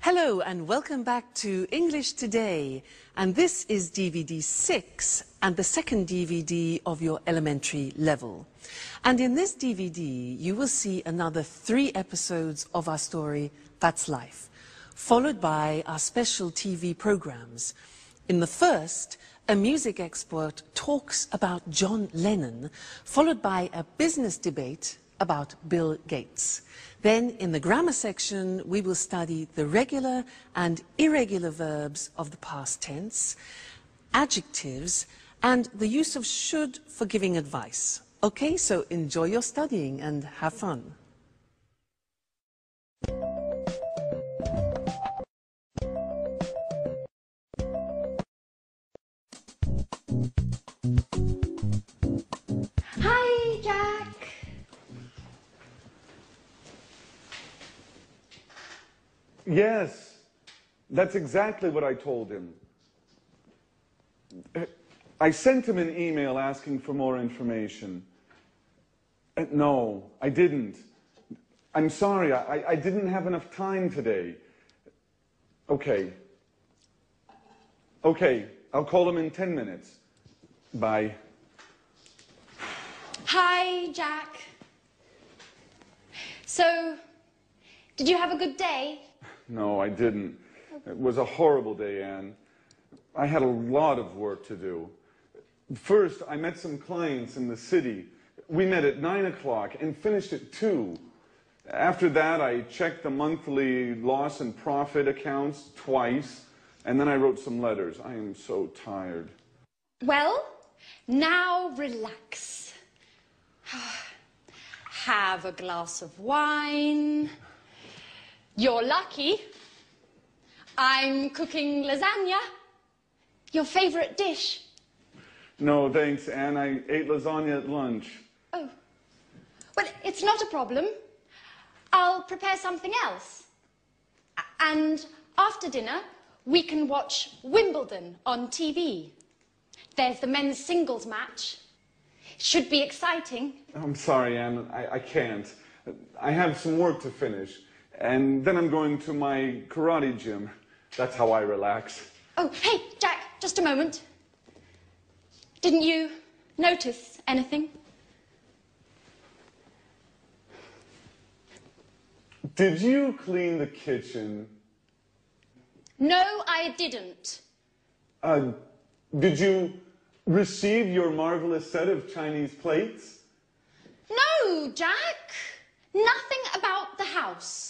Hello and welcome back to English Today, and this is DVD 6 and the second DVD of your elementary level. And in this DVD you will see another 3 episodes of our story That's Life, followed by our special TV programs. In the first, a music expert talks about John Lennon, followed by a business debate about Bill Gates. Then, in the grammar section, we will study the regular and irregular verbs of the past tense, adjectives, and the use of should for giving advice. Okay, so enjoy your studying and have fun. Hi, Jack. Yes, that's exactly what I told him. I sent him an email asking for more information. No, I didn't. I'm sorry, I didn't have enough time today. Okay. Okay, I'll call him in 10 minutes. Bye. Hi, Jack. So, did you have a good day? No, I didn't. It was a horrible day, Anne. I had a lot of work to do. First, I met some clients in the city. We met at 9 o'clock and finished at 2. After that, I checked the monthly loss and profit accounts twice, and then I wrote some letters. I am so tired. Well, now relax. Have a glass of wine. You're lucky. I'm cooking lasagna. Your favorite dish. No, thanks, Anne. I ate lasagna at lunch. Oh. Well, it's not a problem. I'll prepare something else. And after dinner, we can watch Wimbledon on TV. There's the men's singles match. Should be exciting. I'm sorry, Anne. I can't. I have some work to finish. And then I'm going to my karate gym. That's how I relax. Oh, hey, Jack, just a moment. Didn't you notice anything? Did you clean the kitchen? No, I didn't. Did you receive your marvelous set of Chinese plates? No, Jack. Nothing about the house.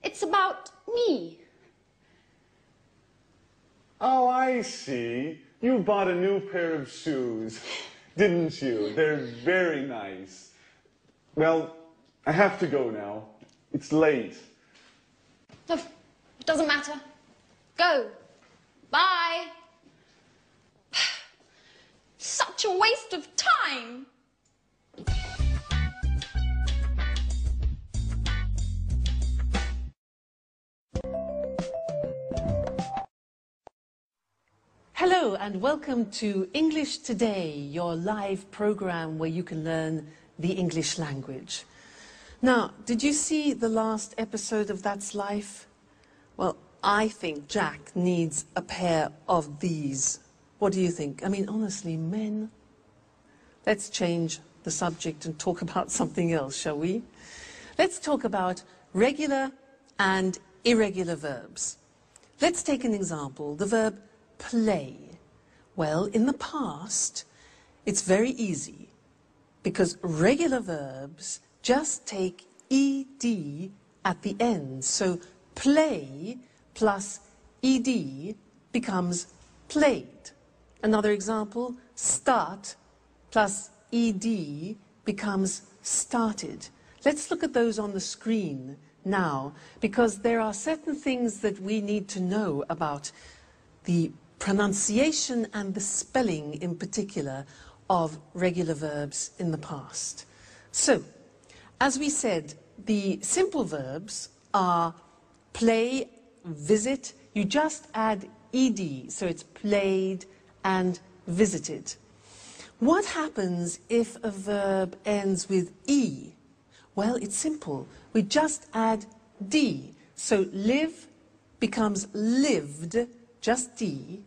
It's about me. Oh, I see. You bought a new pair of shoes, didn't you? They're very nice. Well, I have to go now. It's late. Oh, it doesn't matter. Go. Bye. Such a waste of time. Hello and welcome to English Today, your live program where you can learn the English language. Now, did you see the last episode of That's Life? Well, I think Jack needs a pair of these. What do you think? I mean, honestly, men. Let's change the subject and talk about something else, shall we? Let's talk about regular and irregular verbs. Let's take an example, the verb play. Well, in the past, it's very easy because regular verbs just take ed at the end. So play plus ed becomes played. Another example, start plus ed becomes started. Let's look at those on the screen now, because there are certain things that we need to know about the pronunciation and the spelling in particular of regular verbs in the past. So, as we said, the simple verbs are play, visit. You just add ed, so it's played and visited. What happens if a verb ends with e? Well, it's simple. We just add d. So live becomes lived, just D.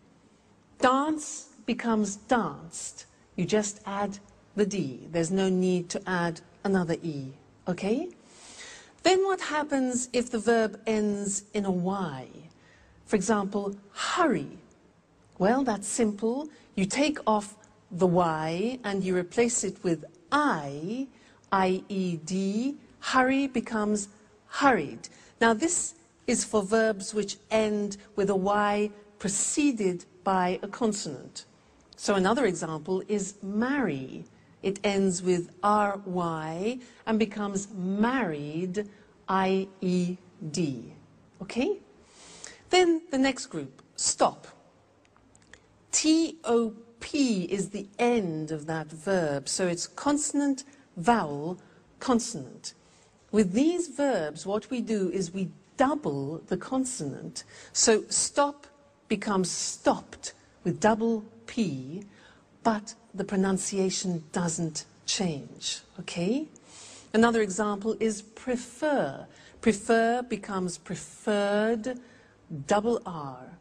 Dance becomes danced. You just add the D. There's no need to add another E, okay? Then what happens if the verb ends in a Y? For example, hurry. Well, that's simple. You take off the Y and you replace it with I-E-D. Hurry becomes hurried. Now this is for verbs which end with a Y preceded by a consonant. So another example is marry. It ends with R-Y and becomes married, I-E-D. Okay? Then the next group, stop. T-O-P is the end of that verb, so it's consonant, vowel, consonant. With these verbs, what we do is we double the consonant. So stop becomes stopped with double P, but the pronunciation doesn't change, okay? Another example is prefer. Prefer becomes preferred, double R.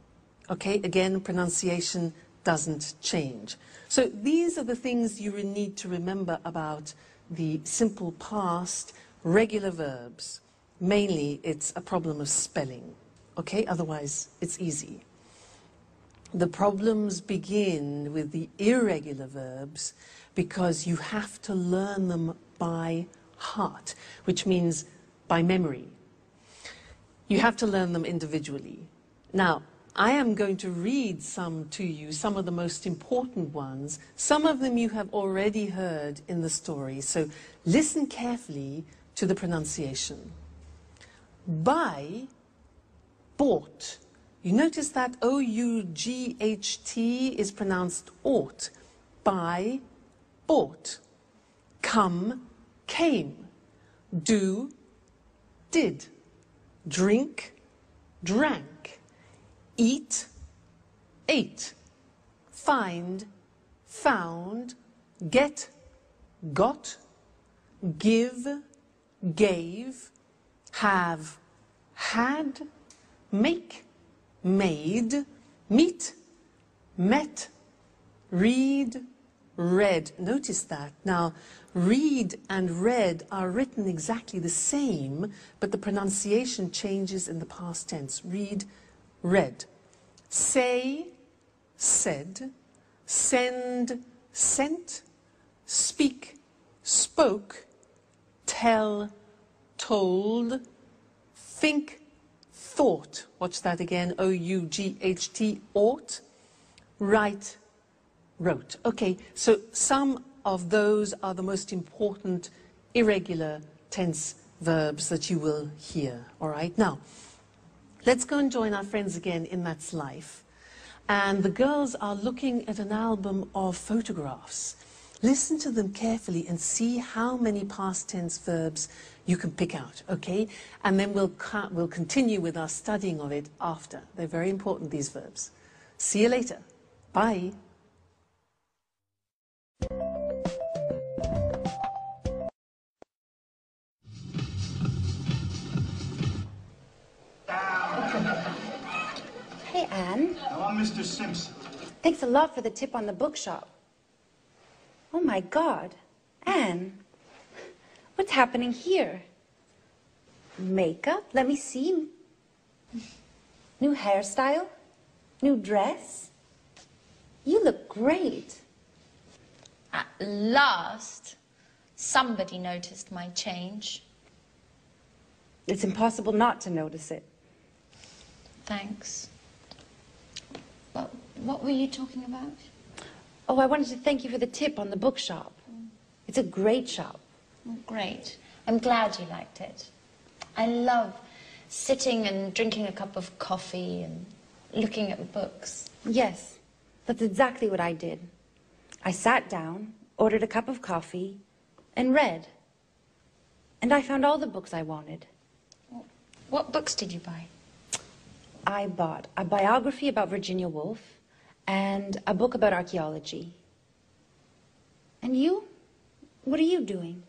Okay, again, pronunciation doesn't change. So these are the things you need to remember about the simple past, regular verbs. Mainly, it's a problem of spelling. Okay, otherwise, it's easy. The problems begin with the irregular verbs because you have to learn them by heart, which means by memory. You have to learn them individually. Now, I am going to read some to you, some of the most important ones. Some of them you have already heard in the story, so listen carefully to the pronunciation. Buy, bought. You notice that O-U-G-H-T is pronounced ought. Buy, bought. Come, came. Do, did. Drink, drank. Eat, ate. Find, found. Get, got. Give, gave. Have, had. Make, made. Meet, met. Read, read. Notice that. Now, read and read are written exactly the same, but the pronunciation changes in the past tense. Read, read. Say, said. Send, sent. Speak, spoke. Tell, told. Think, thought. Watch that again. O-U-G-H-T, ought. Write, wrote. Okay, so some of those are the most important irregular tense verbs that you will hear. All right, now, let's go and join our friends again in That's Life. And the girls are looking at an album of photographs. Listen to them carefully and see how many past tense verbs you can pick out, okay? And then we'll continue with our studying of it after. They're very important, these verbs. See you later. Bye. Hey, Anne. Now, I'm Mr. Simpson. Thanks a lot for the tip on the bookshop. Oh, my God. Anne, what's happening here? Makeup? Let me see. New hairstyle? New dress? You look great. At last, somebody noticed my change. It's impossible not to notice it. Thanks. Well, what were you talking about? Oh, I wanted to thank you for the tip on the bookshop. It's a great shop. Oh, great. I'm glad you liked it. I love sitting and drinking a cup of coffee and looking at books. Yes, that's exactly what I did. I sat down, ordered a cup of coffee, and read. And I found all the books I wanted. What books did you buy? I bought a biography about Virginia Woolf and a book about archaeology. And you? What are you doing?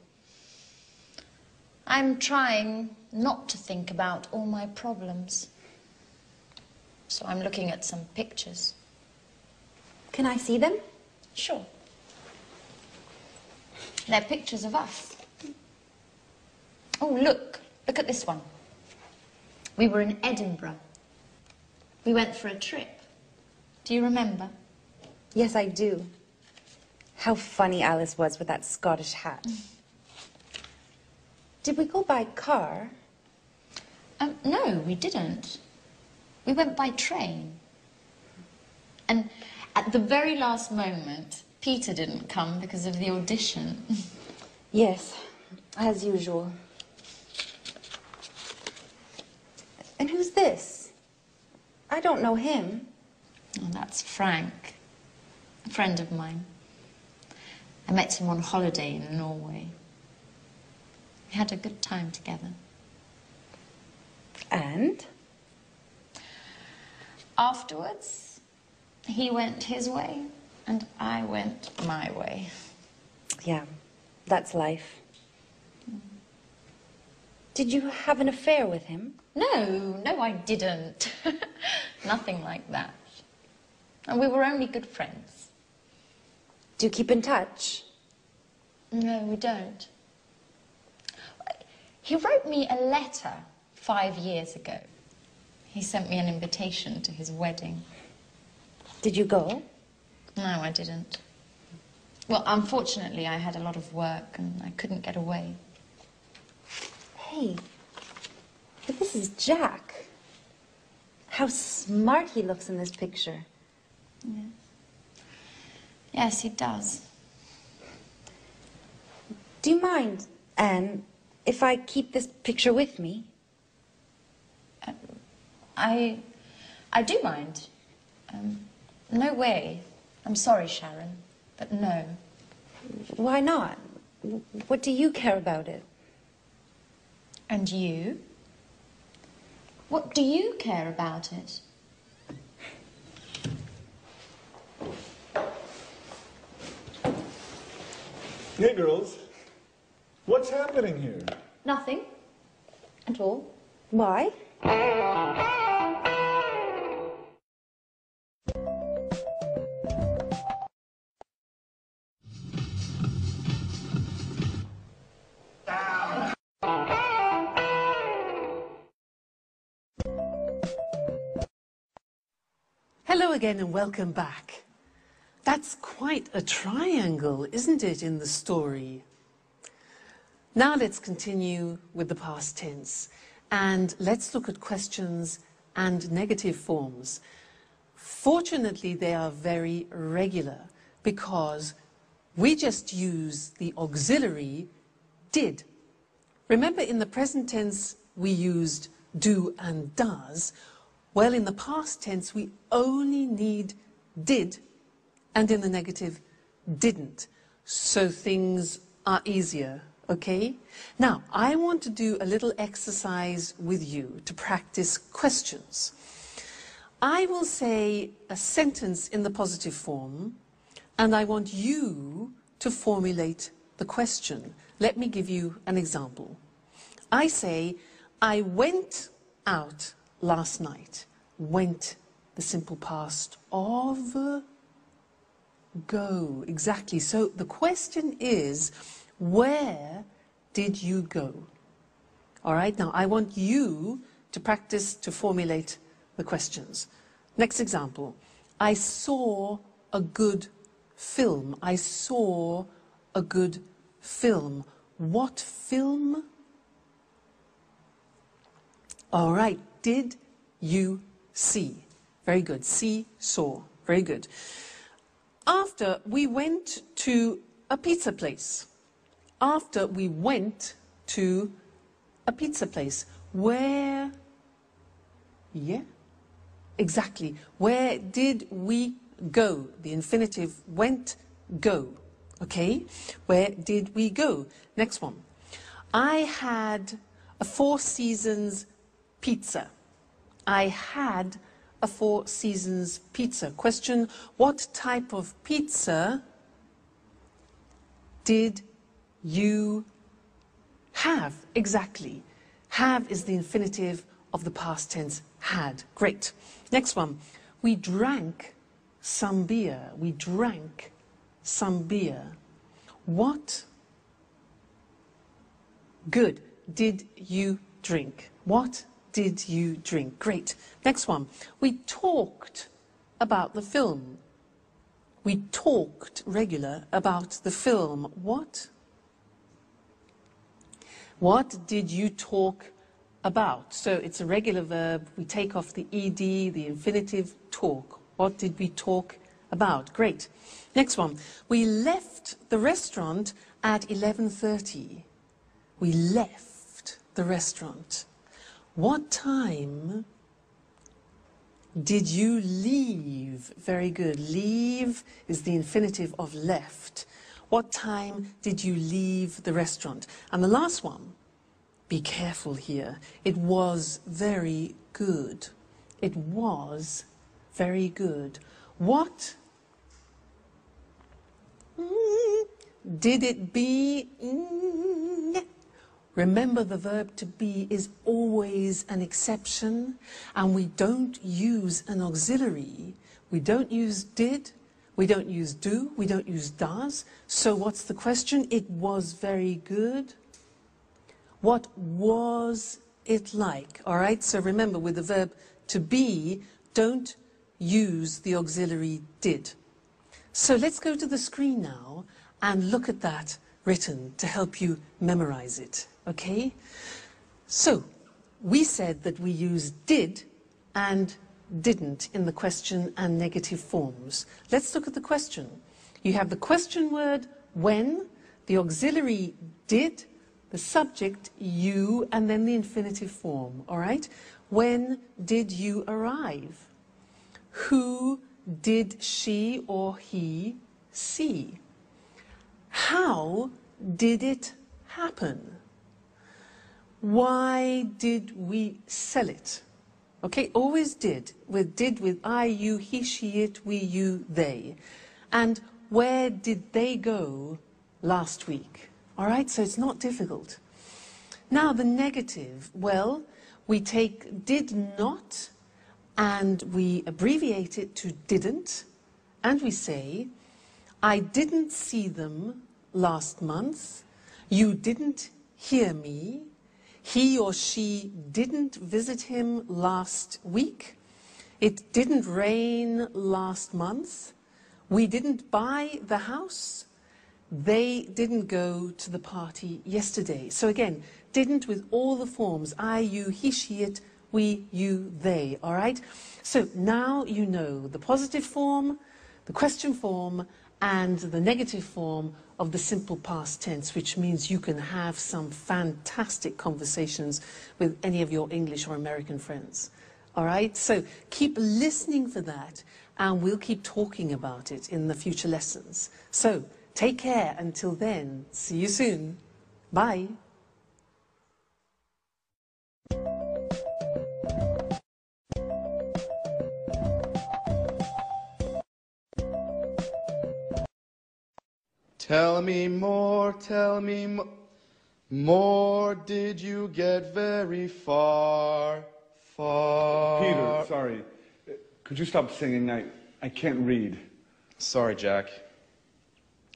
I'm trying not to think about all my problems. So I'm looking at some pictures. Can I see them? Sure. They're pictures of us. Oh, look. Look at this one. We were in Edinburgh. We went for a trip. Do you remember? Yes, I do. How funny Alice was with that Scottish hat. Did we go by car? No, we didn't. We went by train. And at the very last moment, Peter didn't come because of the audition. Yes, as usual. And who's this? I don't know him. Oh, that's Frank, a friend of mine. I met him on holiday in Norway. We had a good time together. And? Afterwards, he went his way and I went my way. Yeah, that's life. Did you have an affair with him? No, I didn't. Nothing like that. And we were only good friends. Do you keep in touch? No, we don't. He wrote me a letter 5 years ago. He sent me an invitation to his wedding. Did you go? No, I didn't. Well, unfortunately, I had a lot of work and I couldn't get away. Hey, but this is Jack. How smart he looks in this picture. Yes. Yes, he does. Do you mind, Anne, if I keep this picture with me? I do mind. No way. I'm sorry, Sharon, but no. Why not? What do you care about it? And you? What do you care about it? Hey, girls. What's happening here? Nothing at all. Why? Hello again and welcome back. That's quite a triangle, isn't it, in the story? Now let's continue with the past tense and let's look at questions and negative forms. Fortunately, they are very regular because we just use the auxiliary did. Remember, in the present tense, we used do and does. Well, in the past tense, we only need did, and in the negative, didn't. So things are easier, okay? Now, I want to do a little exercise with you to practice questions. I will say a sentence in the positive form, and I want you to formulate the question. Let me give you an example. I say, I went out last night. Went, the simple past of go. Exactly. So the question is, where did you go? All right. Now I want you to practice to formulate the questions. Next example. I saw a good film. I saw a good film. What film? All right. Did you see? Very good. See, saw. Very good. After we went to a pizza place. After we went to a pizza place. Where? Yeah. Exactly. Where did we go? The infinitive went, go. Okay? Where did we go? Next one. I had a Four Seasons pizza. I had a Four Seasons pizza. Question, what type of pizza did you Have, exactly. Have is the infinitive of the past tense had. Great. Next one. We drank some beer. We drank some beer. What good did you drink? What did you drink? Great. Next one. We talked about the film. We talked regular about the film. What? What did you talk about? So it's a regular verb. We take off the ed, the infinitive, talk. What did we talk about? Great. Next one. We left the restaurant at 11:30. We left the restaurant. What time did you leave? Very good. Leave is the infinitive of left. What time did you leave the restaurant? And the last one, be careful here. It was very good. It was very good. What did it be? Remember, the verb to be is always an exception, and we don't use an auxiliary. We don't use did, we don't use do, we don't use does. So what's the question? It was very good. What was it like? All right, so remember, with the verb to be, don't use the auxiliary did. So let's go to the screen now and look at that written to help you memorize it. Okay? So, we said that we use did and didn't in the question and negative forms. Let's look at the question. You have the question word when, the auxiliary did, the subject you, and then the infinitive form. All right? When did you arrive? Who did she or he see? How did it happen? Why did we sell it? Okay, always did. With did with I, you, he, she, it, we, you, they. And where did they go last week? All right, so it's not difficult. Now the negative. Well, we take did not and we abbreviate it to didn't, and we say, I didn't see them last month. You didn't hear me. He or she didn't visit him last week. It didn't rain last month. We didn't buy the house. They didn't go to the party yesterday. So again, didn't with all the forms. I, you, he, she, it, we, you, they. All right? So now you know the positive form, the question form, and the negative form of the simple past tense, which means you can have some fantastic conversations with any of your English or American friends. All right? So keep listening for that, and we'll keep talking about it in the future lessons. So take care until then. See you soon. Bye. Tell me more, more, did you get very far, far? Peter, sorry. Could you stop singing? I can't read. Sorry, Jack.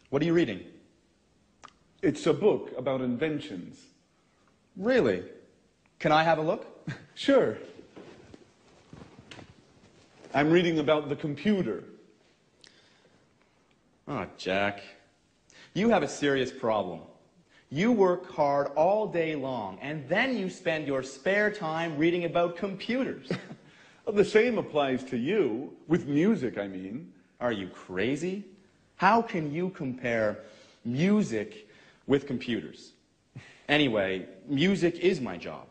What are you reading? It's a book about inventions. Really? Can I have a look? Sure. I'm reading about the computer. Oh, Jack. You have a serious problem. You work hard all day long, and then you spend your spare time reading about computers. Well, the same applies to you, with music, I mean. Are you crazy? How can you compare music with computers? Anyway, music is my job.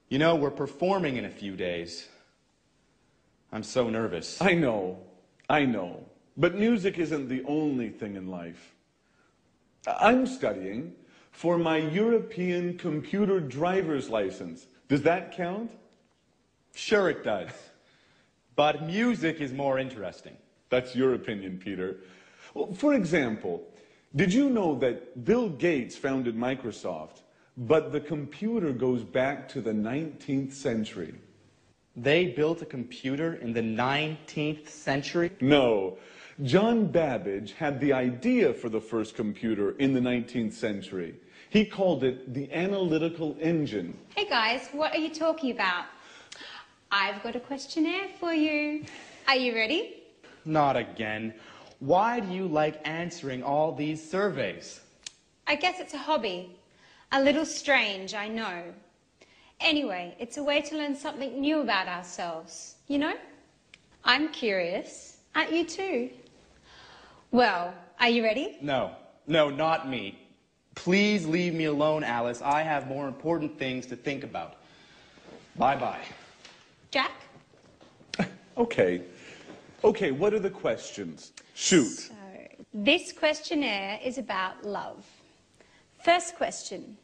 You know, we're performing in a few days. I'm so nervous. I know. But music isn't the only thing in life. I'm studying for my European computer driver's license. Does that count? Sure it does. But music is more interesting. That's your opinion, Peter. Well, for example, Did you know that Bill Gates founded Microsoft, but the computer goes back to the 19th century? They built a computer in the 19th century? No. John Babbage had the idea for the first computer in the 19th century. He called it the analytical engine. Hey guys, what are you talking about? I've got a questionnaire for you. Are you ready? Not again. Why do you like answering all these surveys? I guess it's a hobby. A little strange, I know. Anyway, it's a way to learn something new about ourselves, you know? I'm curious. Aren't you too? Well, are you ready? No, not me. Please leave me alone, Alice. I have more important things to think about. Bye-bye. Jack? Okay. Okay, what are the questions? Shoot. So, this questionnaire is about love. First question.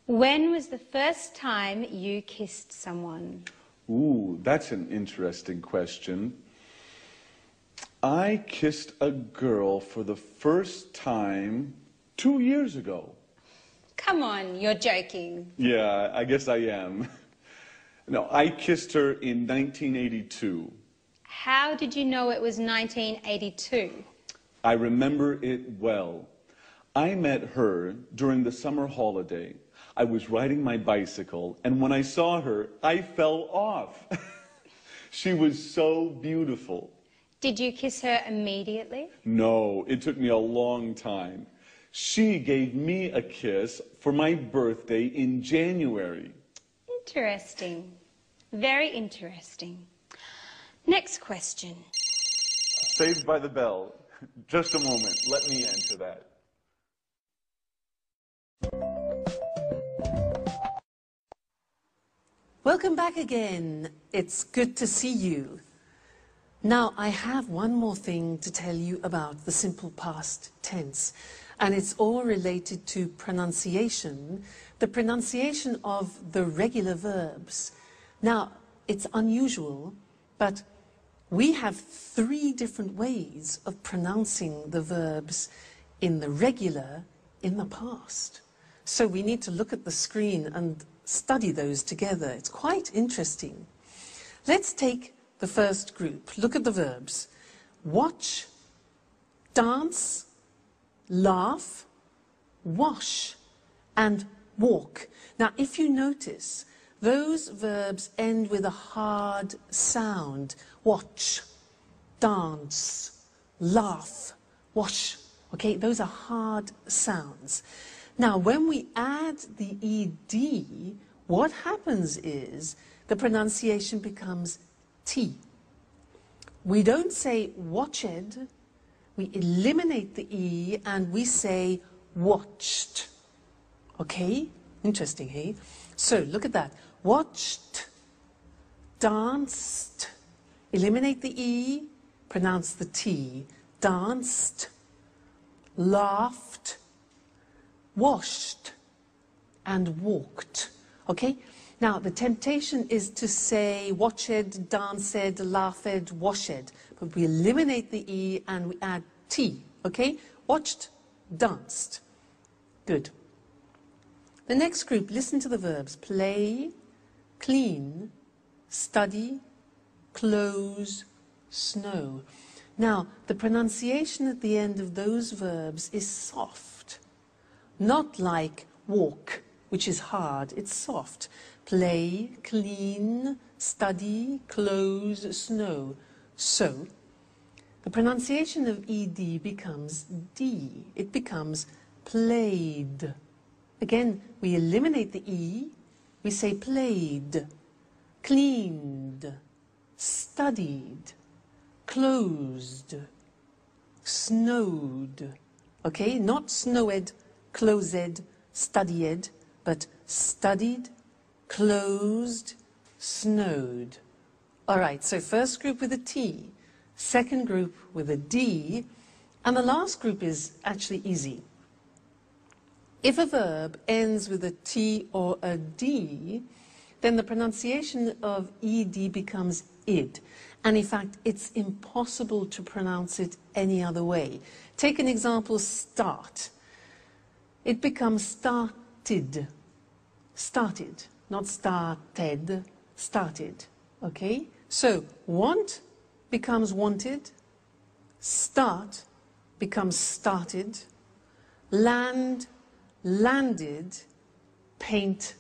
When was the first time you kissed someone? Ooh, that's an interesting question. I kissed a girl for the first time 2 years ago. Come on, you're joking. Yeah, I guess I am. No, I kissed her in 1982. How did you know it was 1982? I remember it well. I met her during the summer holiday. I was riding my bicycle, and when I saw her, I fell off. She was so beautiful. Did you kiss her immediately? No, it took me a long time. She gave me a kiss for my birthday in January. Interesting. Very interesting. Next question. Saved by the Bell. Just a moment. Let me answer that. Welcome back again. It's good to see you. Now, I have one more thing to tell you about the simple past tense, and it's all related to pronunciation, the pronunciation of the regular verbs. Now, it's unusual, but we have 3 different ways of pronouncing the verbs in the regular, in the past. So we need to look at the screen and study those together. It's quite interesting. Let's take the first group. Look at the verbs. Watch, dance, laugh, wash, and walk. Now, if you notice, those verbs end with a hard sound. Watch, dance, laugh, wash. Okay, those are hard sounds. Now, when we add the ed, what happens is the pronunciation becomes T. We don't say watched, we eliminate the E and we say watched. Okay? Interesting, hey? So, look at that. Watched, danced, eliminate the E, pronounce the T. Danced, laughed, washed, and walked. Okay? Now, the temptation is to say watched, danced, laughed, washed. But we eliminate the E and we add T. Okay? Watched, danced. Good. The next group, listen to the verbs. Play, clean, study, close, snow. Now, the pronunciation at the end of those verbs is soft. Not like walk, which is hard. It's soft. Play, clean, study, close, snow. So, the pronunciation of ed becomes D. It becomes played. Again, we eliminate the E. We say played, cleaned, studied, closed, snowed. Okay, not snowed, closed, studied, but studied, closed, snowed. All right, so first group with a T, second group with a D, and the last group is actually easy. If a verb ends with a T or a D, then the pronunciation of ed becomes id. And in fact, it's impossible to pronounce it any other way. Take an example, start. It becomes started. Started, not started, started. Okay? So, want becomes wanted. Start becomes started. Land, landed. Paint,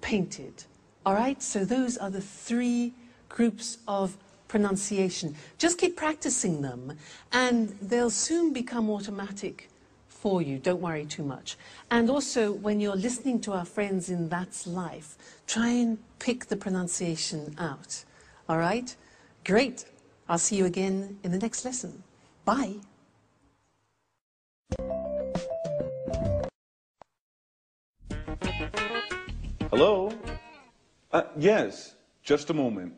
painted. All right? So those are the three groups of pronunciation. Just keep practicing them and they'll soon become automatic for you. Don't worry too much. And also, when you're listening to our friends in That's Life, try and pick the pronunciation out. All right? Great. I'll see you again in the next lesson. Bye. Hello? Yes, just a moment.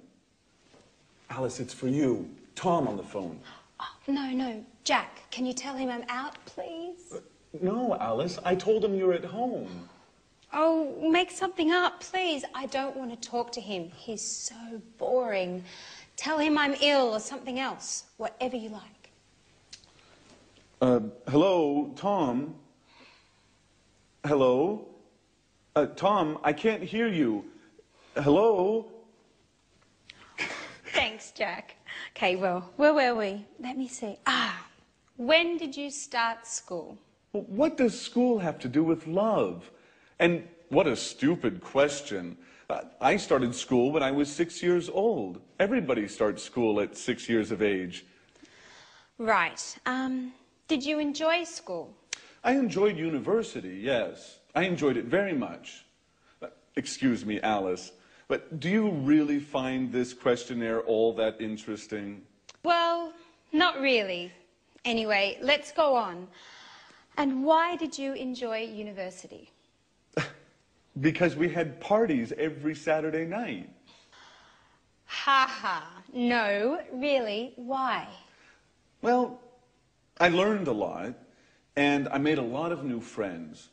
Alice, it's for you. Tom on the phone. Oh, no, Jack, can you tell him I'm out, please? No, Alice, I told him you're at home. Oh, make something up, please. I don't want to talk to him. He's so boring. Tell him I'm ill or something else, whatever you like. Hello, Tom? Hello? Tom, I can't hear you. Hello? Thanks, Jack. Okay, well, where were we? Let me see. When did you start school? What does school have to do with love? And what a stupid question. I started school when I was 6 years old. Everybody starts school at 6 years of age. Right. Did you enjoy school? I enjoyed university, yes. I enjoyed it very much. Excuse me, Alice, but do you really find this questionnaire all that interesting? Well, not really. Anyway, let's go on. And why did you enjoy university? Because we had parties every Saturday night. Ha ha. No, really, why? Well, I learned a lot, and I made a lot of new friends.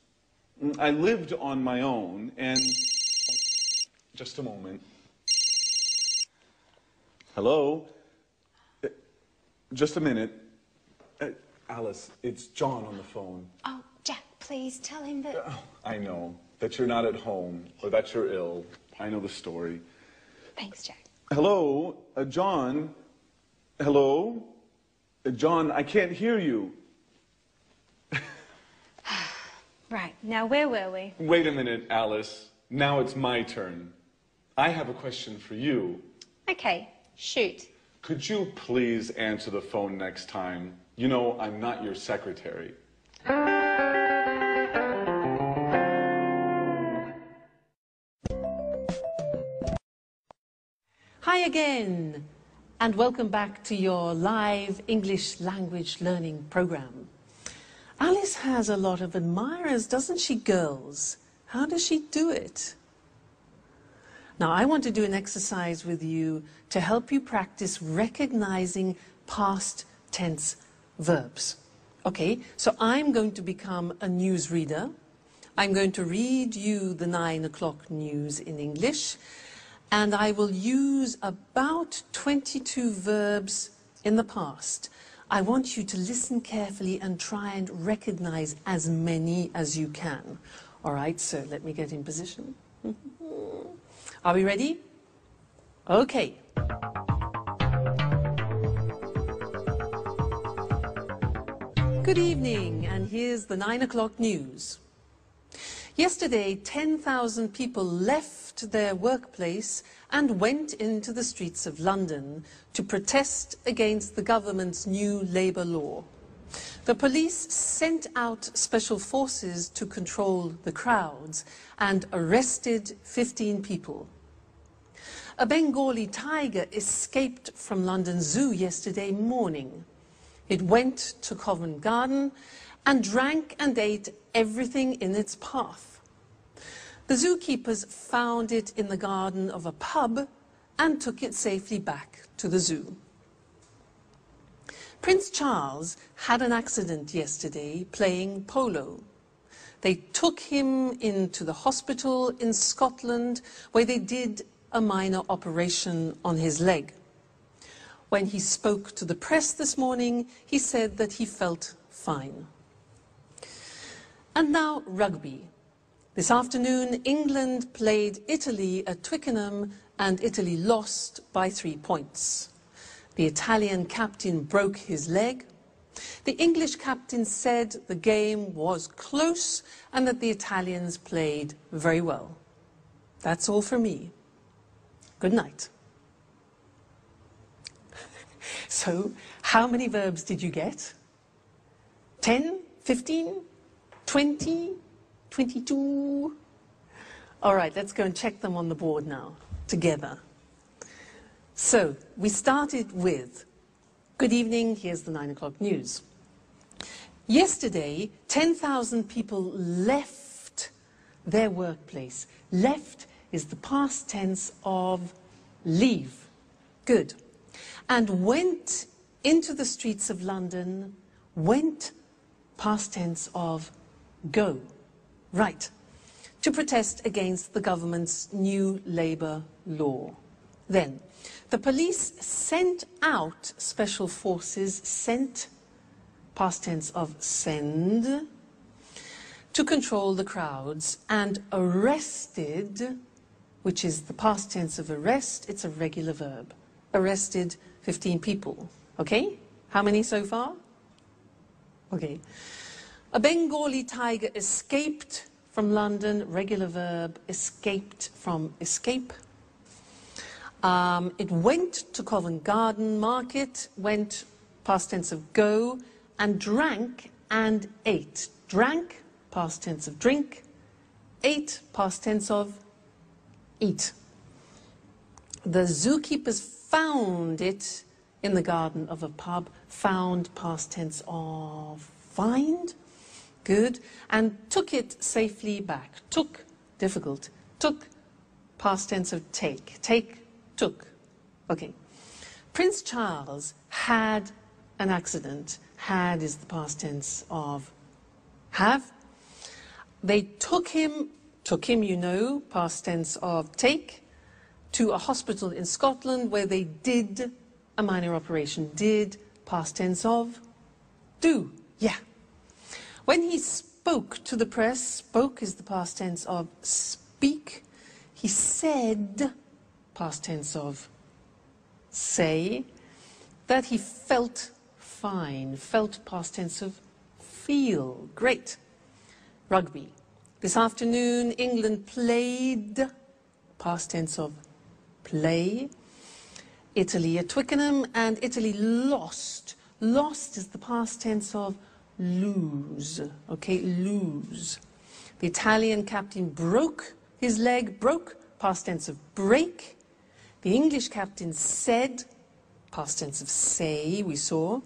I lived on my own, and... Just a moment. Hello? Just a minute. Alice, it's John on the phone. Oh, Jack, please tell him that... I know that you're not at home or that you're ill. I know the story. Thanks, Jack. Hello? John? Hello? John, I can't hear you. Right, now where were we? Wait a minute, Alice. Now it's my turn. I have a question for you. Okay, shoot. Could you please answer the phone next time? You know, I'm not your secretary. Hi again, and welcome back to your live English language learning program. Alice has a lot of admirers, doesn't she, girls? How does she do it? Now, I want to do an exercise with you to help you practice recognizing past tense verbs. Okay, so I'm going to become a newsreader. I'm going to read you the 9 o'clock news in English, and I will use about 22 verbs in the past. I want you to listen carefully and try and recognize as many as you can. All right, so let me get in position. Are we ready? Okay. Good evening, and here's the 9 o'clock news. Yesterday, 10,000 people left their workplace and went into the streets of London to protest against the government's new labour law. The police sent out special forces to control the crowds and arrested 15 people. A Bengali tiger escaped from London Zoo yesterday morning. It went to Covent Garden and drank and ate everything in its path. The zookeepers found it in the garden of a pub and took it safely back to the zoo. Prince Charles had an accident yesterday playing polo. They took him into the hospital in Scotland where they did a minor operation on his leg. When he spoke to the press this morning, he said that he felt fine. And now rugby. This afternoon, England played Italy at Twickenham and Italy lost by 3 points. The Italian captain broke his leg. The English captain said the game was close and that the Italians played very well. That's all for me. Good night. So, how many verbs did you get? 10? 15? 20? 22? All right, let's go and check them on the board now, together. So, we started with, good evening, here's the 9 o'clock news. Yesterday, 10,000 people left their workplace. Left is the past tense of leave. Good. And went into the streets of London. Went, past tense of go. Right. To protest against the government's new Labour law. Then, the police sent out special forces, sent, past tense of send, to control the crowds, and arrested, which is the past tense of arrest, it's a regular verb. Arrested 15 people. Okay? How many so far? Okay. A Bengali tiger escaped from London, regular verb, escaped from escape. It went to Covent Garden Market, went, past tense of go, and drank and ate. Drank, past tense of drink, ate, past tense of eat. The zookeepers found it in the garden of a pub, found, past tense of find, good, and took it safely back. Took, difficult, took, past tense of take, took, okay. Prince Charles had an accident. Had is the past tense of have. They took him, you know, past tense of take, to a hospital in Scotland where they did a minor operation. Did, past tense of do, yeah. When he spoke to the press, spoke is the past tense of speak. He said, past tense of say, that he felt fine. Felt, past tense of feel. Great. Rugby. This afternoon, England played, past tense of play, Italy at Twickenham, and Italy lost. Lost is the past tense of lose. Okay, lose. The Italian captain broke his leg, broke, past tense of break. The English captain said, past tense of say, we saw.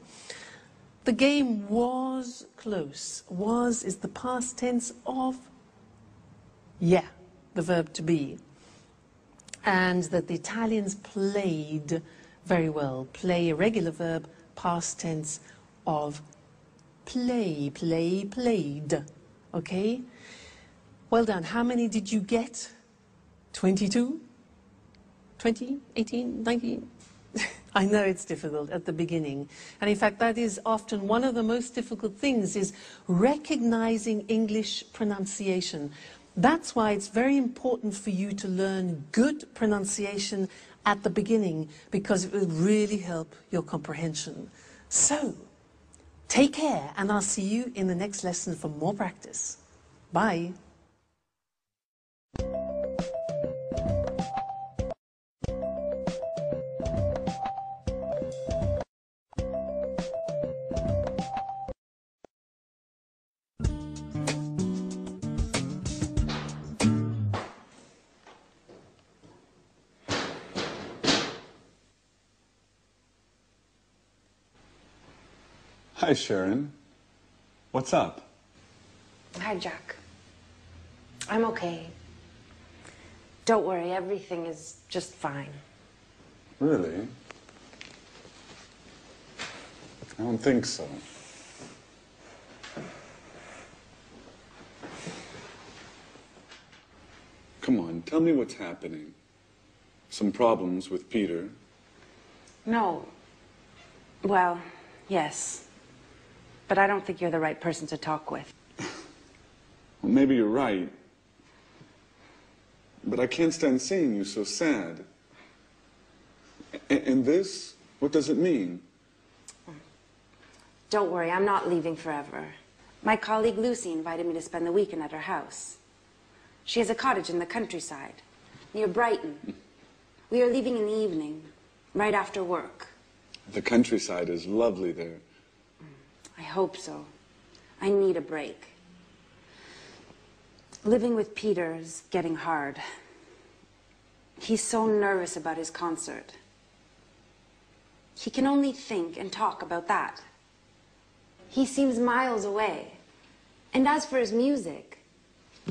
The game was close. Was is the past tense of yeah, the verb to be. And that the Italians played very well. Play, a regular verb, past tense of play, played. Okay? Well done. How many did you get? 22? 20? 18? 19? I know it's difficult at the beginning. And in fact, that is often one of the most difficult things, is recognizing English pronunciation. That's why it's very important for you to learn good pronunciation at the beginning, because it will really help your comprehension. So, take care, and I'll see you in the next lesson for more practice. Bye. Hi, Sharon. What's up? Hi, Jack. I'm okay. Don't worry, everything is just fine. Really? I don't think so. Come on, tell me what's happening. Some problems with Peter? No, Well, yes. But I don't think you're the right person to talk with. Well, maybe you're right. But I can't stand seeing you so sad. And this, what does it mean? Don't worry, I'm not leaving forever. My colleague Lucy invited me to spend the weekend at her house. She has a cottage in the countryside, near Brighton. We are leaving in the evening, right after work. The countryside is lovely there. I hope so. I need a break. Living with Peter is getting hard. He's so nervous about his concert. He can only think and talk about that. He seems miles away. And as for his music,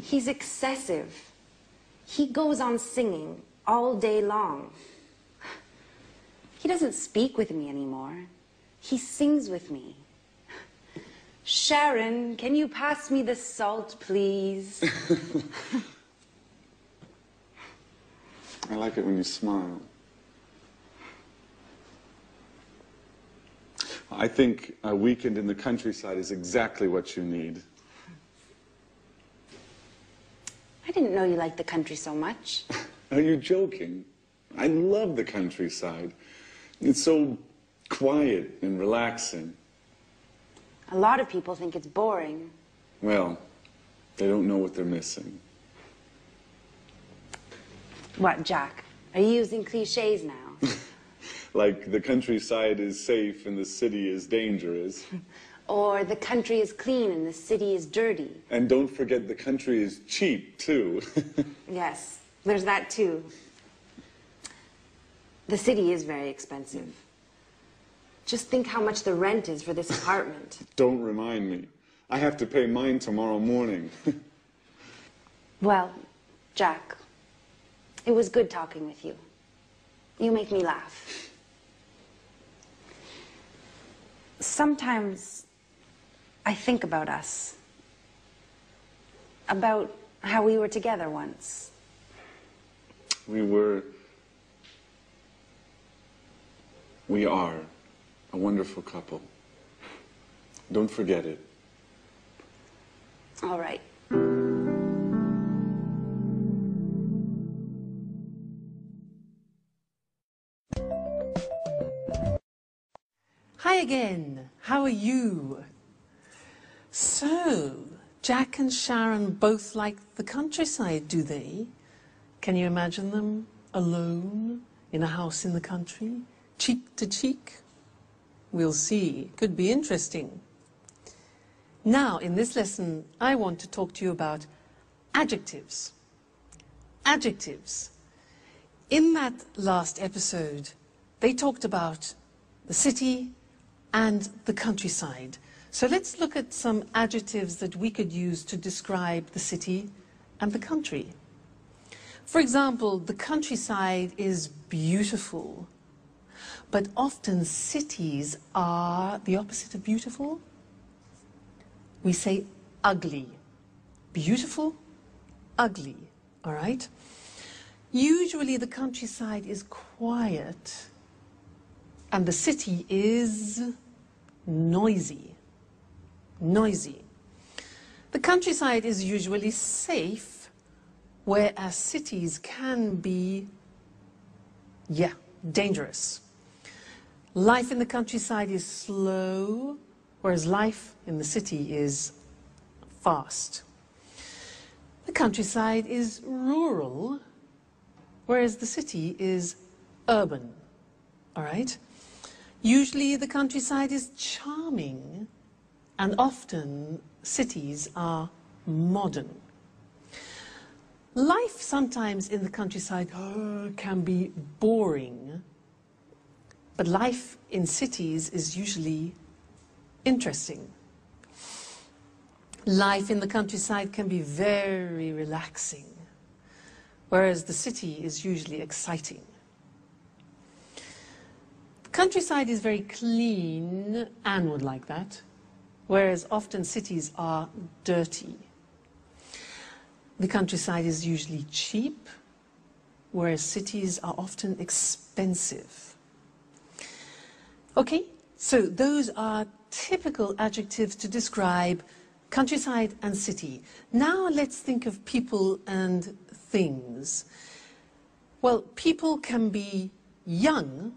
he's excessive. He goes on singing all day long. He doesn't speak with me anymore. He sings with me. Sharon, can you pass me the salt, please? I like it when you smile. I think a weekend in the countryside is exactly what you need. I didn't know you liked the country so much. Are you joking? I love the countryside. It's so quiet and relaxing. A lot of people think it's boring. Well, they don't know what they're missing. What, Jack? Are you using cliches now? Like the countryside is safe and the city is dangerous. Or the country is clean and the city is dirty. And don't forget the country is cheap, too. Yes, there's that too. The city is very expensive. Just think how much the rent is for this apartment. Don't remind me. I have to pay mine tomorrow morning. Well, Jack, it was good talking with you. You make me laugh. Sometimes I think about us. About how we were together once. We are a wonderful couple. Don't forget it. All right. Hi again. How are you? So, Jack and Sharon both like the countryside, do they? Can you imagine them alone in a house in the country, cheek to cheek? We'll see. Could be interesting. Now, in this lesson, I want to talk to you about adjectives. Adjectives. In that last episode, they talked about the city and the countryside. So let's look at some adjectives that we could use to describe the city and the country. For example, the countryside is beautiful, but often cities are the opposite of beautiful. We say ugly. Beautiful, ugly, all right? Usually the countryside is quiet and the city is noisy. Noisy. The countryside is usually safe, whereas cities can be, dangerous. Life in the countryside is slow, whereas life in the city is fast. The countryside is rural, whereas the city is urban. All right? Usually the countryside is charming, and often cities are modern. Life sometimes in the countryside can be boring, but life in cities is usually interesting. Life in the countryside can be very relaxing, whereas the city is usually exciting. The countryside is very clean, Anne would like that, whereas often cities are dirty. The countryside is usually cheap, whereas cities are often expensive. Okay, So those are typical adjectives to describe countryside and city. Now let's think of people and things. Well, people can be young,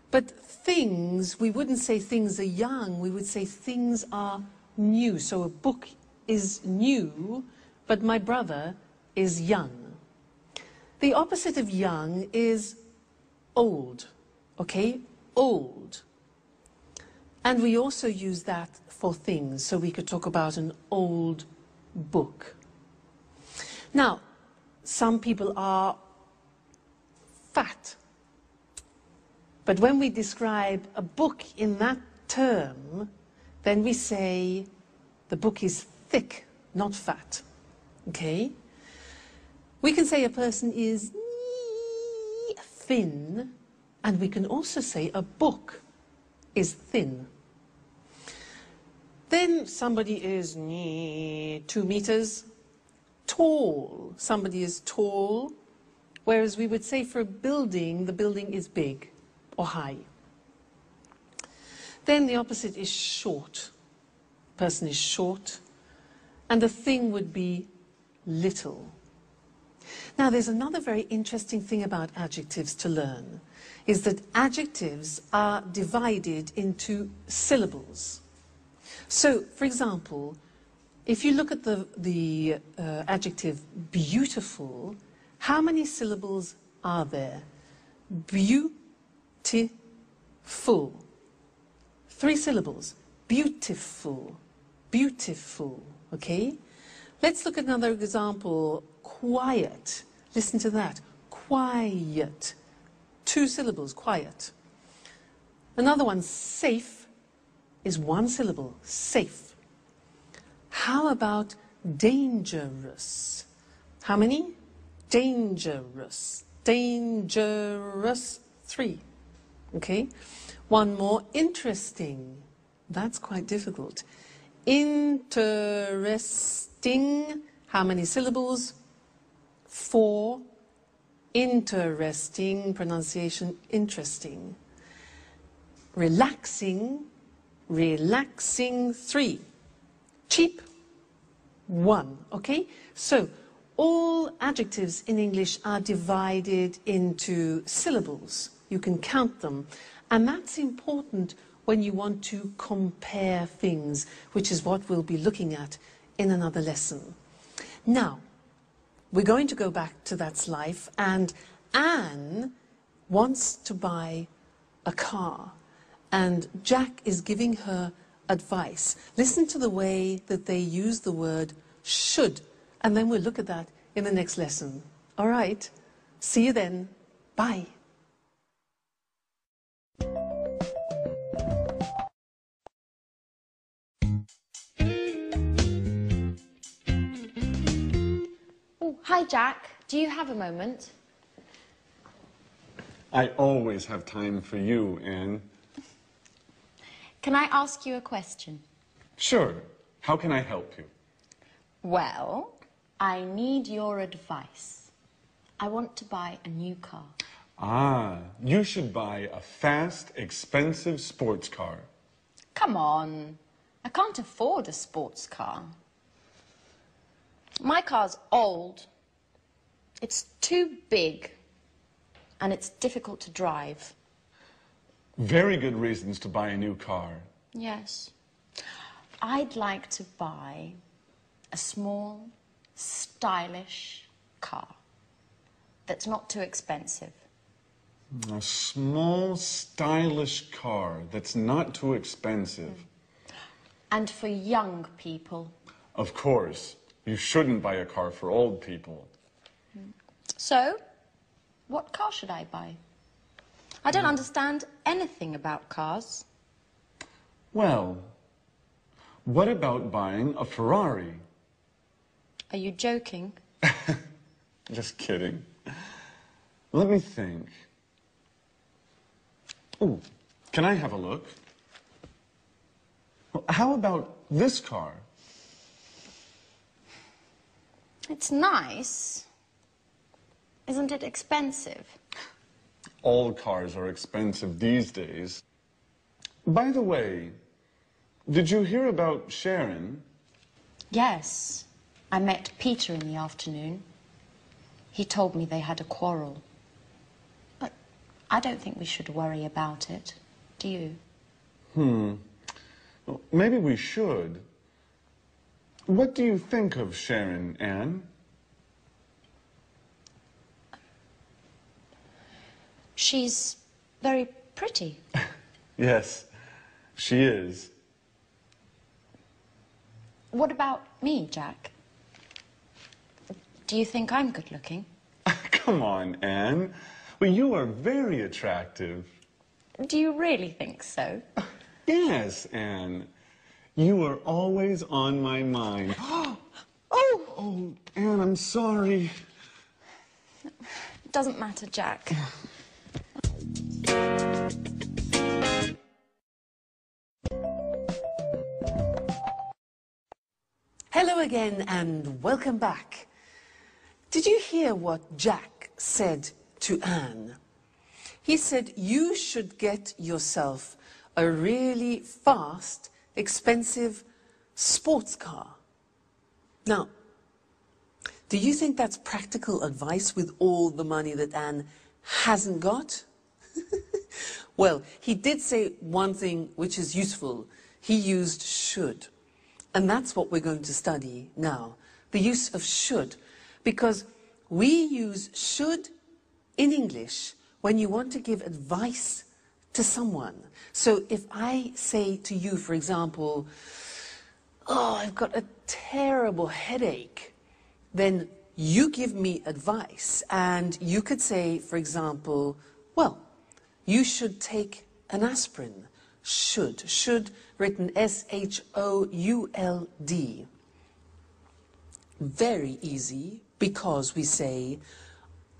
but things, we wouldn't say things are young, we would say things are new. So a book is new, but my brother is young. The opposite of young is old, okay? Old. And we also use that for things, so we could talk about an old book. Now, some people are fat, but when we describe a book in that term, then we say the book is thick, not fat, okay? We can say a person is thin, and we can also say a book is thin. Then somebody is 2 meters tall. Somebody is tall, whereas we would say for a building, the building is big or high. Then the opposite is short. Person is short, and the thing would be little. Now, there's another very interesting thing about adjectives to learn, is that adjectives are divided into syllables. So, for example, if you look at the adjective beautiful, how many syllables are there? Beautiful. 3 syllables. Beautiful. Beautiful. Okay? Let's look at another example. Quiet. Listen to that. Quiet. 2 syllables. Quiet. Another one. Safe is 1 syllable. Safe. How about dangerous? How many? Dangerous. Dangerous. 3. Okay? One more. Interesting. That's quite difficult. Interesting. How many syllables? 4. Interesting. Pronunciation interesting. Relaxing. Relaxing. 3. Cheap. 1. Okay? So, all adjectives in English are divided into syllables. You can count them. And that's important when you want to compare things, which is what we'll be looking at in another lesson. Now, we're going to go back to That's Life, and Anne wants to buy a car, and Jack is giving her advice. Listen to the way that they use the word should, and then we'll look at that in the next lesson. All right, see you then. Bye. Oh, hi, Jack. Do you have a moment? I always have time for you, Anne. Can I ask you a question? Sure. How can I help you? Well, I need your advice. I want to buy a new car. Ah, you should buy a fast, expensive sports car. Come on. I can't afford a sports car. My car's old. It's too big. And it's difficult to drive. Very good reasons to buy a new car. Yes. I'd like to buy a small, stylish car that's not too expensive. A small, stylish car that's not too expensive. And for young people. Of course. You shouldn't buy a car for old people. So, what car should I buy? I don't understand anything about cars. Well, what about buying a Ferrari? Are you joking? Just kidding. Let me think. Ooh, can I have a look? Well, how about this car? It's nice. Isn't it expensive? All cars are expensive these days. By the way, did you hear about Sharon? Yes. I met Peter in the afternoon. He told me they had a quarrel. But I don't think we should worry about it. Do you? Well, maybe we should. What do you think of Sharon, Anne? She's very pretty. Yes, she is. What about me, Jack? Do you think I'm good looking? Come on, Anne. Well, you are very attractive. Do you really think so? Yes, Anne. You are always on my mind. Oh, Anne, I'm sorry. Doesn't matter, Jack. Hello again and welcome back. Did you hear what Jack said to Anne? He said you should get yourself a really fast, expensive sports car. Now, do you think that's practical advice with all the money that Anne hasn't got? Well, he did say one thing which is useful. He used should. And that's what we're going to study now, the use of should. Because we use should in English when you want to give advice to someone. So if I say to you, for example, oh, I've got a terrible headache, then you give me advice. And you could say, for example, well, you should take an aspirin. Should, written S-H-O-U-L-D. Very easy, because we say,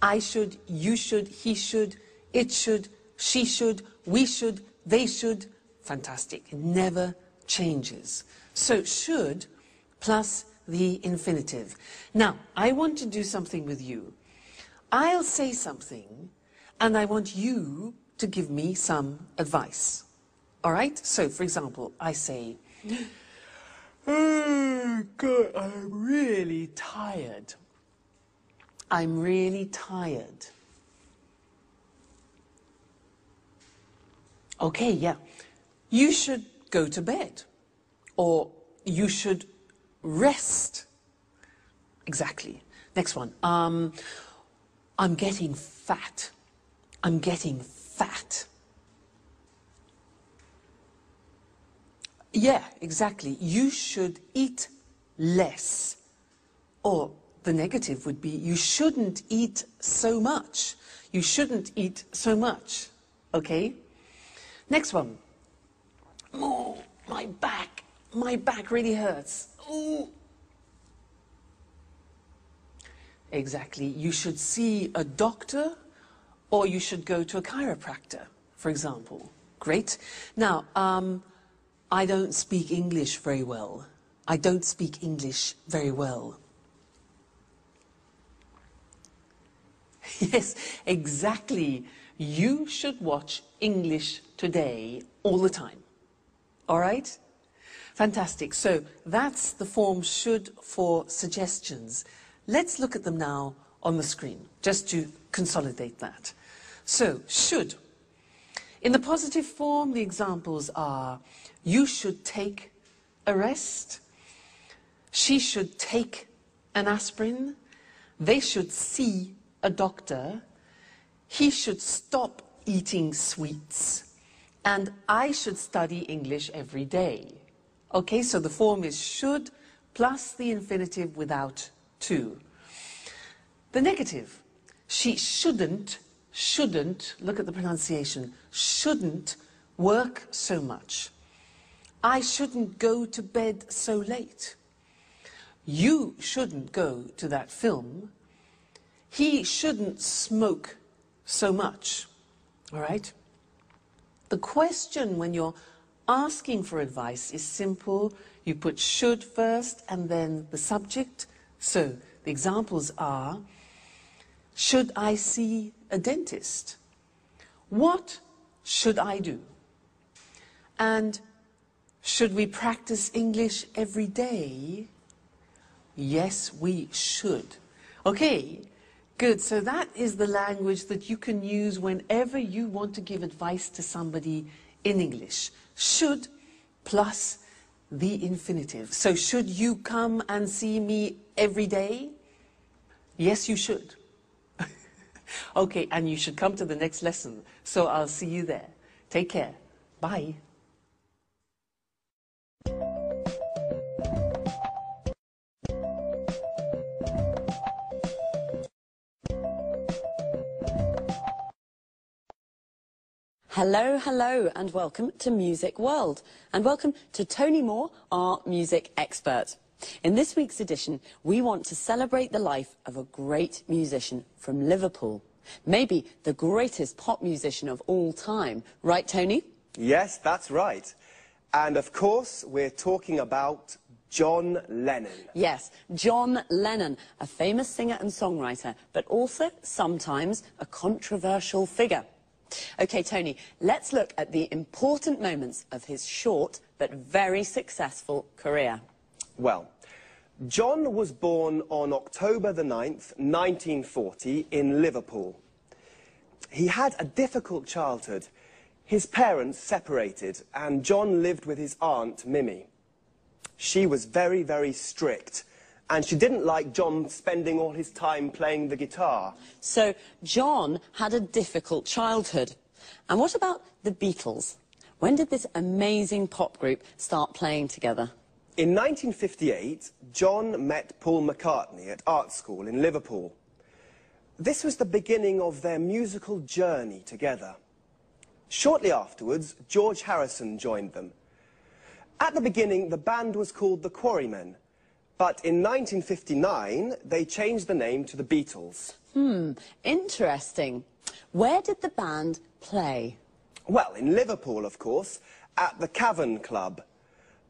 I should, you should, he should, it should, she should, we should, they should. Fantastic. It never changes. So should plus the infinitive. Now, I want to do something with you. I'll say something, and I want you to give me some advice. All right? So, for example, I say, oh, God, I'm really tired. I'm really tired. Okay, yeah. You should go to bed. Or you should rest. Exactly. Next one. I'm getting fat. I'm getting fat. Yeah, exactly. You should eat less. Or the negative would be, you shouldn't eat so much. You shouldn't eat so much. Okay? Next one. Oh, my back really hurts. Ooh. Exactly. You should see a doctor, or you should go to a chiropractor, for example. Great. Now, I don't speak English very well. I don't speak English very well. Yes, exactly. You should watch English Today all the time. All right? Fantastic. So that's the form should for suggestions. Let's look at them now on the screen, just to consolidate that. So, should. In the positive form, the examples are, you should take a rest. She should take an aspirin. They should see a doctor. He should stop eating sweets. And I should study English every day. Okay, so the form is should plus the infinitive without to. The negative, she shouldn't, look at the pronunciation, shouldn't work so much. I shouldn't go to bed so late. You shouldn't go to that film. He shouldn't smoke so much. All right? The question when you're asking for advice is simple. You put should first and then the subject. So the examples are, should I see a dentist? What should I do? And should we practice English every day? Yes, we should. Okay, good. So that is the language that you can use whenever you want to give advice to somebody in English. Should plus the infinitive. So should you come and see me every day? Yes, you should. Okay, and you should come to the next lesson. So I'll see you there. Take care. Bye. Hello, hello, and welcome to Music World. And welcome to Tony Moore, our music expert. In this week's edition, we want to celebrate the life of a great musician from Liverpool. Maybe the greatest pop musician of all time. Right, Tony? Yes, that's right. And of course, we're talking about John Lennon. Yes, John Lennon, a famous singer and songwriter, but also sometimes a controversial figure. OK, Tony, let's look at the important moments of his short but very successful career. Well, John was born on October the 9th, 1940, in Liverpool. He had a difficult childhood. His parents separated, and John lived with his aunt, Mimi. She was very, very strict, and she didn't like John spending all his time playing the guitar. So John had a difficult childhood. And what about the Beatles? When did this amazing pop group start playing together? In 1958, John met Paul McCartney at art school in Liverpool. This was the beginning of their musical journey together. Shortly afterwards, George Harrison joined them. At the beginning, the band was called the Quarrymen, but in 1959, they changed the name to the Beatles. Interesting. Where did the band play? Well, in Liverpool, of course, at the Cavern Club.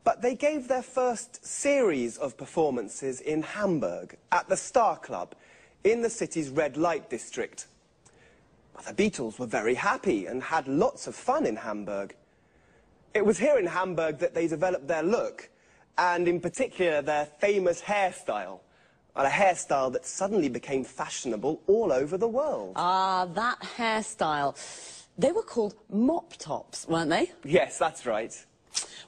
But they gave their first series of performances in Hamburg, at the Star Club, in the city's red light district. The Beatles were very happy and had lots of fun in Hamburg. It was here in Hamburg that they developed their look, and in particular their famous hairstyle. A hairstyle that suddenly became fashionable all over the world. Ah, that hairstyle. They were called mop tops, weren't they? Yes, that's right.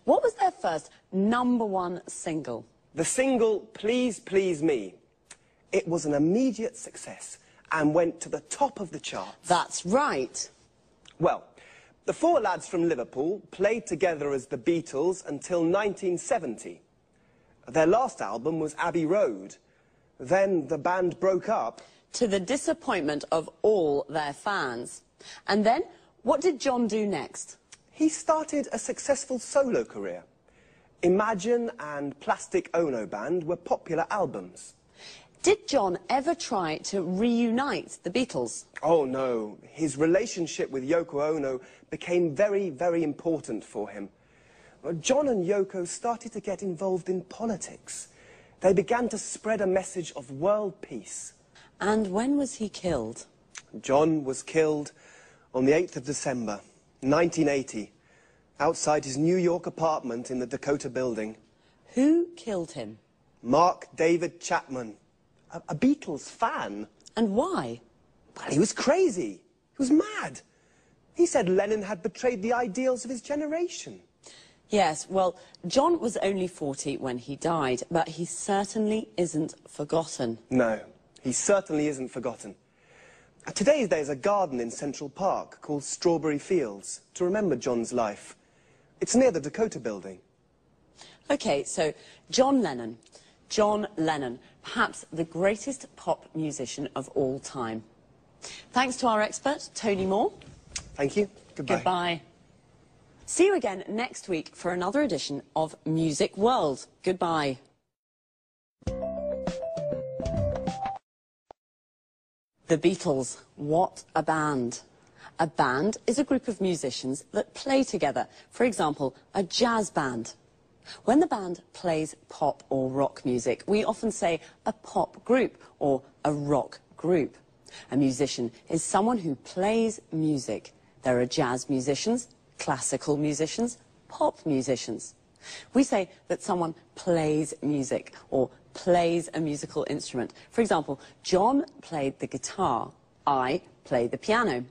What was their first #1 single? The single, Please Please Me. It was an immediate success and went to the top of the charts. That's right. Well, the four lads from Liverpool played together as the Beatles until 1970. Their last album was Abbey Road. Then the band broke up. To the disappointment of all their fans. And then, what did John do next? He started a successful solo career. Imagine and Plastic Ono Band were popular albums. Did John ever try to reunite the Beatles? Oh, no. His relationship with Yoko Ono became very, very important for him. John and Yoko started to get involved in politics. They began to spread a message of world peace. And when was he killed? John was killed on the 8th of December, 1980, outside his New York apartment in the Dakota Building. Who killed him? Mark David Chapman, a Beatles fan. And why? Well, he was crazy. He was mad. He said Lennon had betrayed the ideals of his generation. Yes, well, John was only 40 when he died, but he certainly isn't forgotten. No, he certainly isn't forgotten. Today there's a garden in Central Park called Strawberry Fields to remember John's life. It's near the Dakota Building. OK, so John Lennon. John Lennon, perhaps the greatest pop musician of all time. Thanks to our expert, Tony Moore. Thank you. Goodbye. Goodbye. See you again next week for another edition of Music World. Goodbye. The Beatles, what a band. A band is a group of musicians that play together. For example, a jazz band. When the band plays pop or rock music, we often say a pop group or a rock group. A musician is someone who plays music. There are jazz musicians, classical musicians, pop musicians. We say that someone plays music or plays a musical instrument. For example, John played the guitar. I play the piano.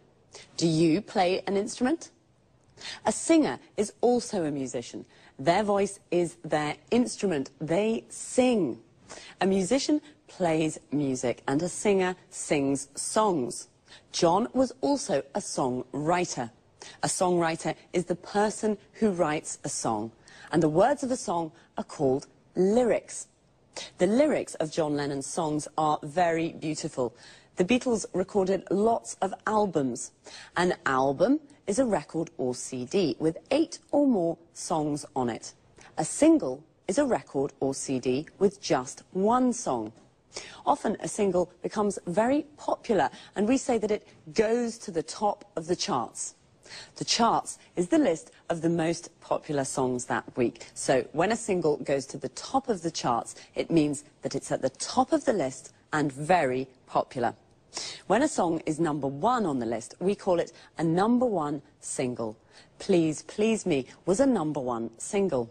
Do you play an instrument? A singer is also a musician. Their voice is their instrument. They sing. A musician plays music and a singer sings songs. John was also a songwriter. A songwriter is the person who writes a song, and the words of a song are called lyrics. The lyrics of John Lennon's songs are very beautiful. The Beatles recorded lots of albums. An album is a record or CD with 8 or more songs on it. A single is a record or CD with just one song. Often a single becomes very popular, and we say that it goes to the top of the charts. The charts is the list of the most popular songs that week. So when a single goes to the top of the charts, it means that it's at the top of the list and very popular. When a song is #1 on the list, we call it a #1 single. Please Please Me was a #1 single.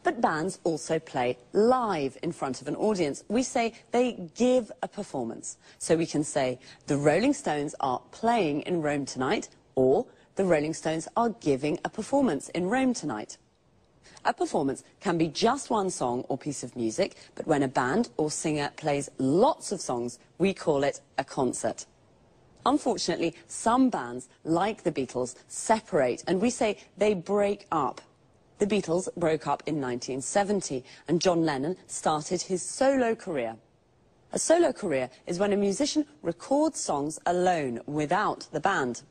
But bands also play live in front of an audience. We say they give a performance. So we can say, the Rolling Stones are playing in Rome tonight, or the Rolling Stones are giving a performance in Rome tonight. A performance can be just one song or piece of music, but when a band or singer plays lots of songs, we call it a concert. Unfortunately, some bands, like the Beatles, separate, and we say they break up. The Beatles broke up in 1970, and John Lennon started his solo career. A solo career is when a musician records songs alone, without the band.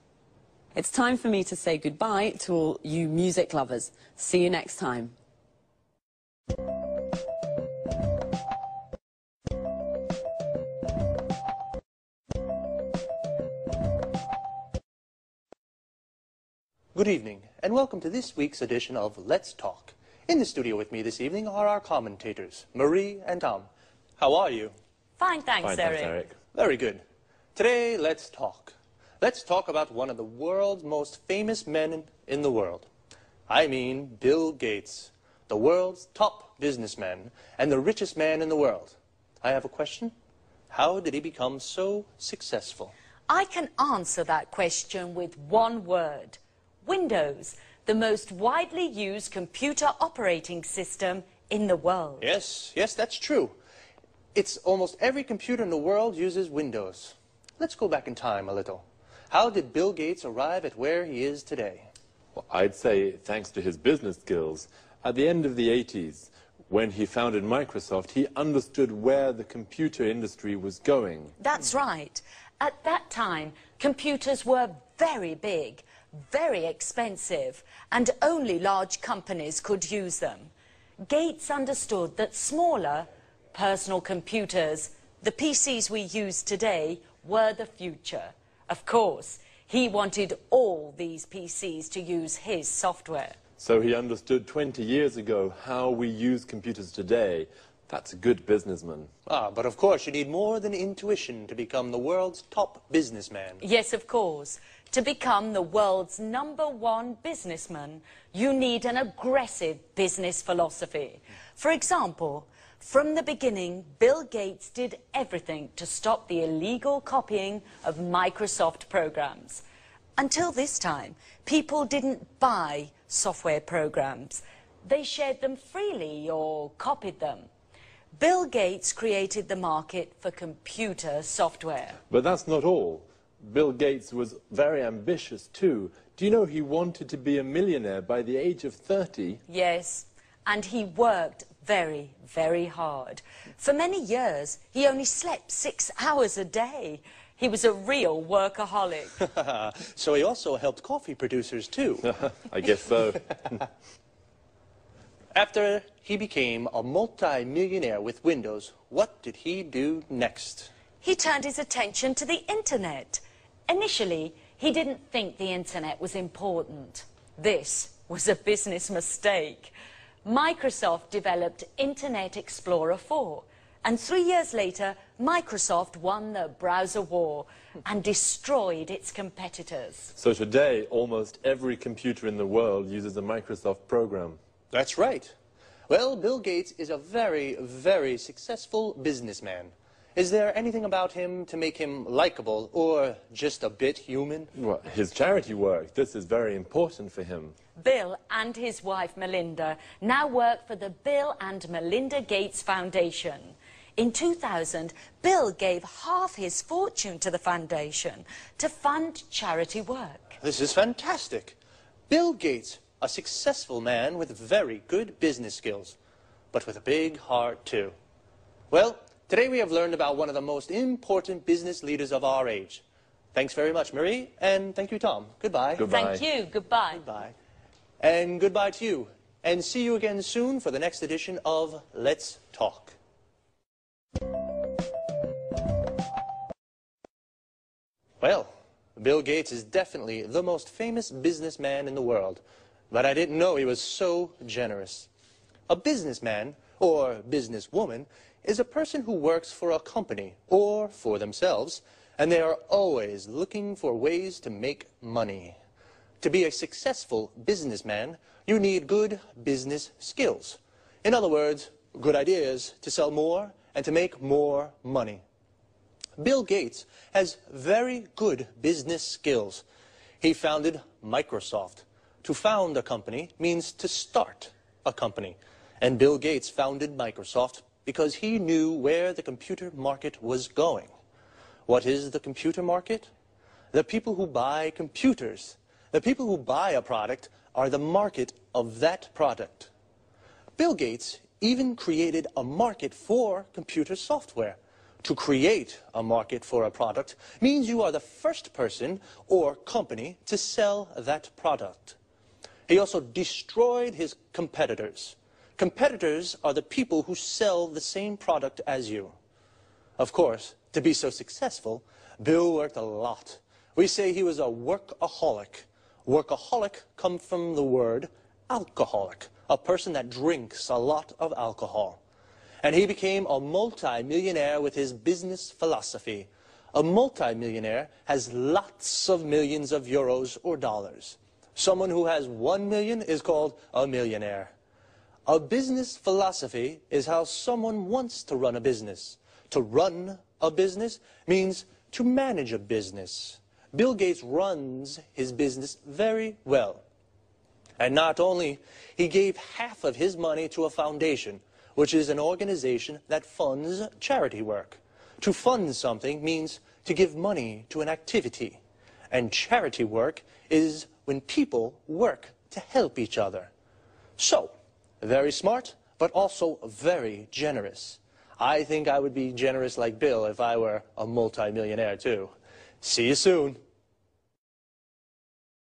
It's time for me to say goodbye to all you music lovers. See you next time. Good evening, and welcome to this week's edition of Let's Talk. In the studio with me this evening are our commentators, Marie and Tom. How are you? Fine, thanks, Eric. Very good. Today, let's talk. Let's talk about one of the world's most famous men in the world. I mean Bill Gates, the world's top businessman and the richest man in the world. I have a question. How did he become so successful? I can answer that question with one word. Windows, the most widely used computer operating system in the world. Yes, that's true. It's almost every computer in the world uses Windows. Let's go back in time a little. How did Bill Gates arrive at where he is today? Well, I'd say thanks to his business skills. At the end of the 80s, when he founded Microsoft, he understood where the computer industry was going. That's right. At that time, computers were very big, very expensive, and only large companies could use them. Gates understood that smaller, personal computers, the PCs we use today, were the future. Of course, he wanted all these PCs to use his software. So he understood 20 years ago how we use computers today. That's a good businessman. But of course you need more than intuition to become the world's top businessman. Yes, of course. To become the world's #1 businessman, you need an aggressive business philosophy. For example, from the beginning, Bill Gates did everything to stop the illegal copying of Microsoft programs. Until this time, people didn't buy software programs. They shared them freely or copied them. Bill Gates created the market for computer software. But that's not all. Bill Gates was very ambitious too. Do you know he wanted to be a millionaire by the age of 30? Yes, and he worked very, very hard. For many years, he only slept 6 hours a day. He was a real workaholic. So he also helped coffee producers too. I guess so. After he became a multi-millionaire with Windows, what did he do next? He turned his attention to the internet. Initially, he didn't think the internet was important. This was a business mistake. Microsoft developed Internet Explorer 4, And 3 years later, Microsoft won the browser war and destroyed its competitors. So today, almost every computer in the world uses a Microsoft program. That's right. Well, Bill Gates is a very, very successful businessman. Is there anything about him to make him likable or just a bit human? Well, his charity work, this is very important for him. Bill and his wife Melinda now work for the Bill and Melinda Gates Foundation. In 2000, Bill gave half his fortune to the foundation to fund charity work. This is fantastic. Bill Gates, a successful man with very good business skills, but with a big heart too. Well, today we have learned about one of the most important business leaders of our age. Thanks very much, Marie, and thank you, Tom. Goodbye. Thank you. Goodbye. Goodbye. And goodbye to you. And see you again soon for the next edition of Let's Talk. Well, Bill Gates is definitely the most famous businessman in the world, but I didn't know he was so generous. A businessman, or businesswoman, is a person who works for a company or for themselves, and they are always looking for ways to make money. To be a successful businessman, you need good business skills. In other words, good ideas to sell more and to make more money. Bill Gates has very good business skills. He founded Microsoft. To found a company means to start a company. And Bill Gates founded Microsoft because he knew where the computer market was going. What is the computer market? The people who buy computers. The people who buy a product are the market of that product. Bill Gates even created a market for computer software. To create a market for a product means you are the first person or company to sell that product. He also destroyed his competitors. Competitors are the people who sell the same product as you. Of course, to be so successful, Bill worked a lot. We say he was a workaholic. Workaholic comes from the word alcoholic, a person that drinks a lot of alcohol. And he became a multi-millionaire with his business philosophy. A multi-millionaire has lots of millions of euros or dollars. Someone who has 1 million is called a millionaire. A business philosophy is how someone wants to run a business. To run a business means to manage a business. Bill Gates runs his business very well. And not only, he gave half of his money to a foundation, which is an organization that funds charity work. To fund something means to give money to an activity. And charity work is when people work to help each other. So, very smart, but also very generous. I think I would be generous like Bill if I were a multi-millionaire too. See you soon.